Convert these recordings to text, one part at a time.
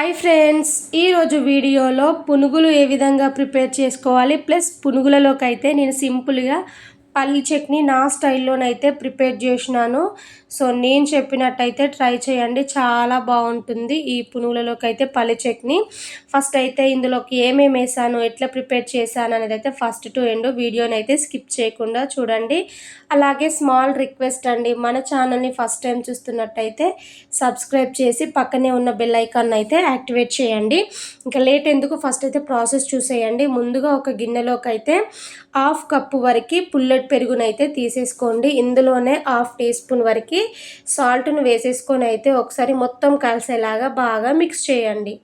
Hi friends, ఈరోజు వీడియోలో పునుగులు ఏ విధంగా ప్రిపేర్ చేసుకోవాలి ప్లస్ పునుగులలోకి అయితే నేను సింపుల్గా పల్లి చట్నీ నా స్టైల్లోనైతే ప్రిపేర్ చేసినాను. సో నేను చెప్పినట్టయితే ట్రై చేయండి, చాలా బాగుంటుంది ఈ పునుగులలోకి అయితే పల్లి చట్నీ. ఫస్ట్ అయితే ఇందులోకి ఏమేమి వేసాను, ఎట్లా ప్రిపేర్ చేశాను అనేది అయితే ఫస్ట్ టు ఎండ్ వీడియోని అయితే స్కిప్ చేయకుండా చూడండి. అలాగే స్మాల్ రిక్వెస్ట్ అండి, మన ఛానల్ని ఫస్ట్ టైం చూస్తున్నట్టయితే సబ్స్క్రైబ్ చేసి పక్కనే ఉన్న బెల్ ఐకాన్ అయితే యాక్టివేట్ చేయండి. ఇంకా లేట్ ఎందుకు, ఫస్ట్ అయితే ప్రాసెస్ చూసేయండి. ముందుగా ఒక గిన్నెలోకి అయితే 1/2 కప్పు వరకు పుల్లెట్ పెరుగునైతే తీసేసుకోండి. ఇందులోనే 1/2 టీ స్పూన్ వరకు సాల్ట్ను వేసేసుకొని అయితే ఒకసారి మొత్తం కలిసేలాగా బాగా మిక్స్ చేయండి.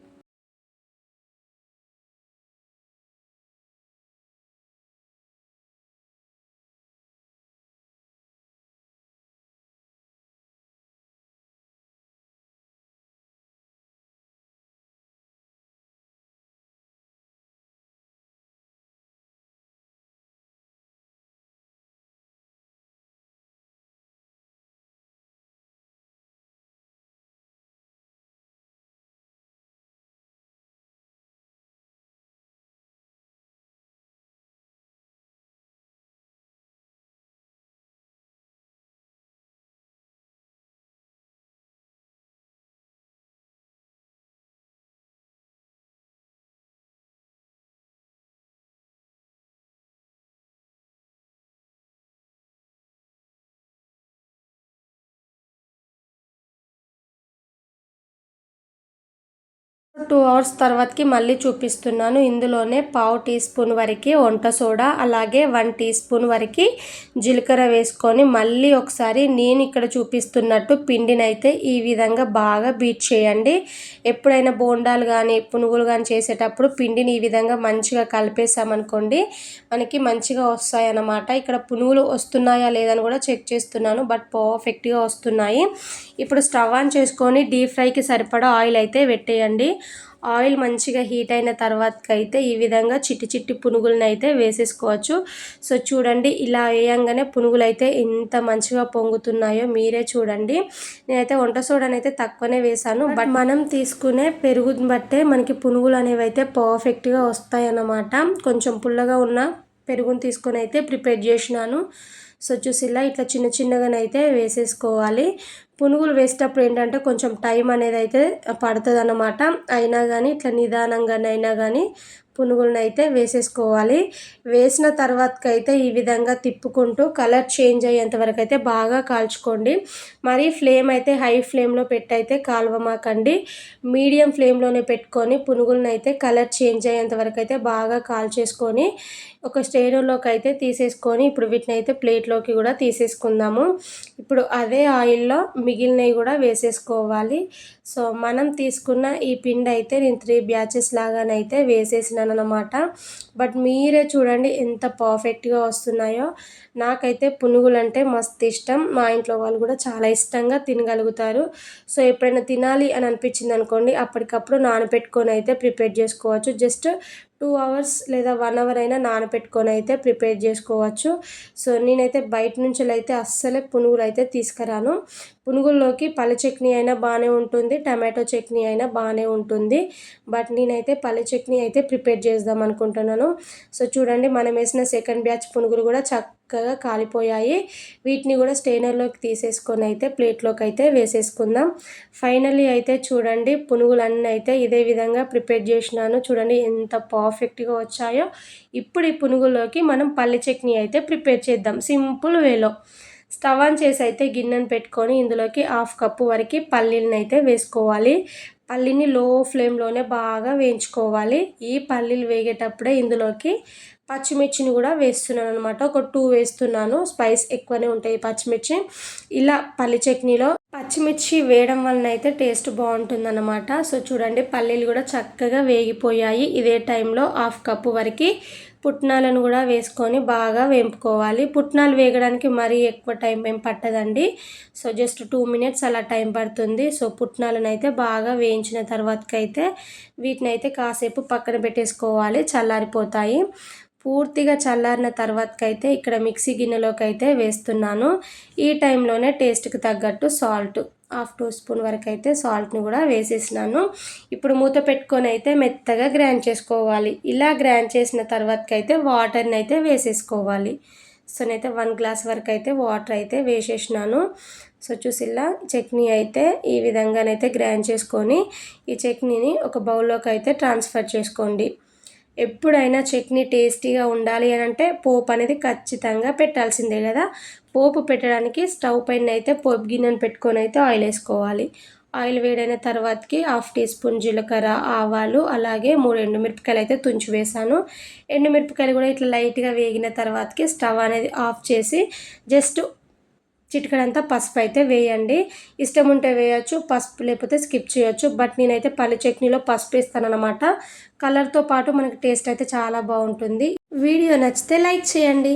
టూ అవర్స్ తర్వాతకి మళ్ళీ చూపిస్తున్నాను. ఇందులోనే 1/2 టీ స్పూన్ వరకు వంట సోడా, అలాగే 1 టీ స్పూన్ వరకు జీలకర్ర వేసుకొని మళ్ళీ ఒకసారి నేను ఇక్కడ చూపిస్తున్నట్టు పిండినైతే ఈ విధంగా బాగా బీట్ చేయండి. ఎప్పుడైనా బోండాలు కానీ పునుగులు కానీ చేసేటప్పుడు పిండిని ఈ విధంగా మంచిగా కలిపేసామనుకోండి, మనకి మంచిగా వస్తాయి అన్నమాట. ఇక్కడ పునుగులు వస్తున్నాయా లేదని కూడా చెక్ చేస్తున్నాను, బట్ పర్ఫెక్ట్గా వస్తున్నాయి. ఇప్పుడు స్టవ్ ఆన్ చేసుకొని డీప్ ఫ్రైకి సరిపడా ఆయిల్ అయితే పెట్టేయండి. ఆయిల్ మంచిగా హీట్ అయిన తర్వాతకి అయితే ఈ విధంగా చిట్టి చిట్టి పునుగులను అయితే వేసేసుకోవచ్చు. సో చూడండి, ఇలా వేయంగానే పునుగులు అయితే ఎంత మంచిగా పొంగుతున్నాయో మీరే చూడండి. నేనైతే వంట సోడాని అయితే తక్కువనే వేసాను, బట్ మనం తీసుకునే పెరుగుని బట్టే మనకి పునుగులు అనేవి అయితే పర్ఫెక్ట్గా వస్తాయి అన్నమాట. కొంచెం పుల్లగా ఉన్న పెరుగుని తీసుకొని అయితే ప్రిపేర్ చేసినాను. సో చూసిలా ఇట్లా చిన్న చిన్నగానైతే వేసేసుకోవాలి. పునుగులు వేసేటప్పుడు ఏంటంటే కొంచెం టైం అనేది అయితే పడుతుంది అన్నమాట. అయినా కానీ ఇట్లా నిదానంగానైనా కానీ పునుగులను అయితే వేసేసుకోవాలి. వేసిన తర్వాతకైతే ఈ విధంగా తిప్పుకుంటూ కలర్ చేంజ్ అయ్యేంత వరకు అయితే బాగా కాల్చుకోండి. మరి ఫ్లేమ్ అయితే హై ఫ్లేమ్లో పెట్టయితే కాల్వమాకండి. మీడియం ఫ్లేమ్లోనే పెట్టుకొని పునుగులను అయితే కలర్ చేంజ్ అయ్యేంత వరకు అయితే బాగా కాల్చేసుకొని ఒక స్టెయినర్లోకి అయితే తీసేసుకొని ఇప్పుడు వీటిని అయితే ప్లేట్లోకి కూడా తీసేసుకుందాము. ఇప్పుడు అదే ఆయిల్లో మిగిలినవి కూడా వేసేసుకోవాలి. సో మనం తీసుకున్న ఈ పిండి అయితే నేను 3 బ్యాచెస్ లాగానైతే వేసేసినాను అన్నమాట. బట్ మీరే చూడండి ఎంత పర్ఫెక్ట్గా వస్తున్నాయో. నాకైతే పునుగులు అంటే మస్తు ఇష్టం, మా ఇంట్లో వాళ్ళు కూడా చాలా ఇష్టంగా తినగలుగుతారు. సో ఎప్పుడైనా తినాలి అని అనిపించింది అనుకోండి, అప్పటికప్పుడు నానబెట్టుకొని అయితే ప్రిపేర్ చేసుకోవచ్చు. జస్ట్ 2 అవర్స్ లేదా 1 అవర్ అయినా నానబెట్టుకొని అయితే ప్రిపేర్ చేసుకోవచ్చు. సో నేనైతే బయట నుంచి అయితే అస్సలే పునుగులు అయితే తీసుకురాను. పునుగుల్లోకి పల్లి చట్నీ అయినా బాగానే ఉంటుంది, టమాటో చట్నీ అయినా బాగానే ఉంటుంది, బట్ నేనైతే పల్లి చట్నీ అయితే ప్రిపేర్ చేద్దాం అనుకుంటున్నాను. సో చూడండి, మనం వేసిన సెకండ్ బ్యాచ్ పునుగులు కూడా చక్కగా కాలిపోయాయి. వీటిని కూడా స్టెయినర్లోకి తీసేసుకొని అయితే ప్లేట్లోకి అయితే వేసేసుకుందాం. ఫైనల్లీ అయితే చూడండి, పునుగులన్నీ అయితే ఇదే విధంగా ప్రిపేర్ చేసినాను. చూడండి ఎంత పర్ఫెక్ట్గా వచ్చాయో. ఇప్పుడు ఈ పునుగుల్లోకి మనం పల్లి చట్నీ అయితే ప్రిపేర్ చేద్దాం సింపుల్ వేలో. స్టవ్ ఆన్ చేసి అయితే గిన్నెను పెట్టుకొని ఇందులోకి 1/2 కప్పు వరకు పల్లీలను అయితే వేసుకోవాలి. పల్లీని లో ఫ్లేమ్లోనే బాగా వేయించుకోవాలి. ఈ పల్లీలు వేగేటప్పుడే ఇందులోకి పచ్చిమిర్చిని కూడా వేస్తున్నాను అనమాట. ఒక 2 వేస్తున్నాను, స్పైస్ ఎక్కువనే ఉంటాయి పచ్చిమిర్చి. ఇలా పల్లి చట్నీలో పచ్చిమిర్చి వేయడం వలన అయితే టేస్ట్ బాగుంటుందన్నమాట. సో చూడండి, పల్లీలు కూడా చక్కగా వేగిపోయాయి. ఇదే టైంలో 1/2 కప్పు వరకు పుట్నాలను కూడా వేసుకొని బాగా వేపుకోవాలి. పుట్నాలు వేగడానికి మరీ ఎక్కువ టైం ఏం పట్టదండి. సో జస్ట్ 2 మినిట్స్ అలా టైం పడుతుంది. సో పుట్నాలను అయితే బాగా వేయించిన తర్వాతకైతే వీటిని అయితే కాసేపు పక్కన పెట్టేసుకోవాలి, చల్లారిపోతాయి. పూర్తిగా చల్లారిన తర్వాతకైతే ఇక్కడ మిక్సీ గిన్నెలోకి అయితే వేస్తున్నాను. ఈ టైంలోనే టేస్ట్కి తగ్గట్టు సాల్ట్, 2 స్పూన్ వరకు అయితే సాల్ట్ని కూడా వేసేసినాను. ఇప్పుడు మూత పెట్టుకొని అయితే మెత్తగా గ్రైండ్ చేసుకోవాలి. ఇలా గ్రైండ్ చేసిన తర్వాతకైతే వాటర్ని అయితే వేసేసుకోవాలి. సో నేనైతే 1 గ్లాస్ వరకు అయితే వాటర్ అయితే వేసేసినాను. సో చూసిలా చట్నీ అయితే ఈ విధంగానైతే గ్రైండ్ చేసుకొని ఈ చట్నీని ఒక బౌల్లోకి అయితే ట్రాన్స్ఫర్ చేసుకోండి. ఎప్పుడైనా చట్నీ టేస్టీగా ఉండాలి అని అంటే పోపు అనేది ఖచ్చితంగా పెట్టాల్సిందే కదా. పోపు పెట్టడానికి స్టవ్ పైన అయితే పోపు గిన్నెను పెట్టుకొని అయితే ఆయిల్ వేసుకోవాలి. ఆయిల్ వేడైన తర్వాతకి 1/2 టీ స్పూన్ జీలకర్ర, ఆవాలు, అలాగే 3 ఎండుమిరపకాయలు అయితే తుంచి వేసాను. ఎండుమిరపకాయలు కూడా ఇట్లా లైట్గా వేగిన తర్వాతకి స్టవ్ అనేది ఆఫ్ చేసి జస్ట్ చిటికడంతా పసుపు అయితే వేయండి. ఇష్టం ఉంటే వేయచ్చు, పసుపు లేకపోతే స్కిప్ చేయొచ్చు. బట్ నేనైతే పల్లి చట్నీలో పసుపు వేస్తానన్నమాట. కలర్తో పాటు మనకి టేస్ట్ అయితే చాలా బాగుంటుంది. వీడియో నచ్చితే లైక్ చేయండి.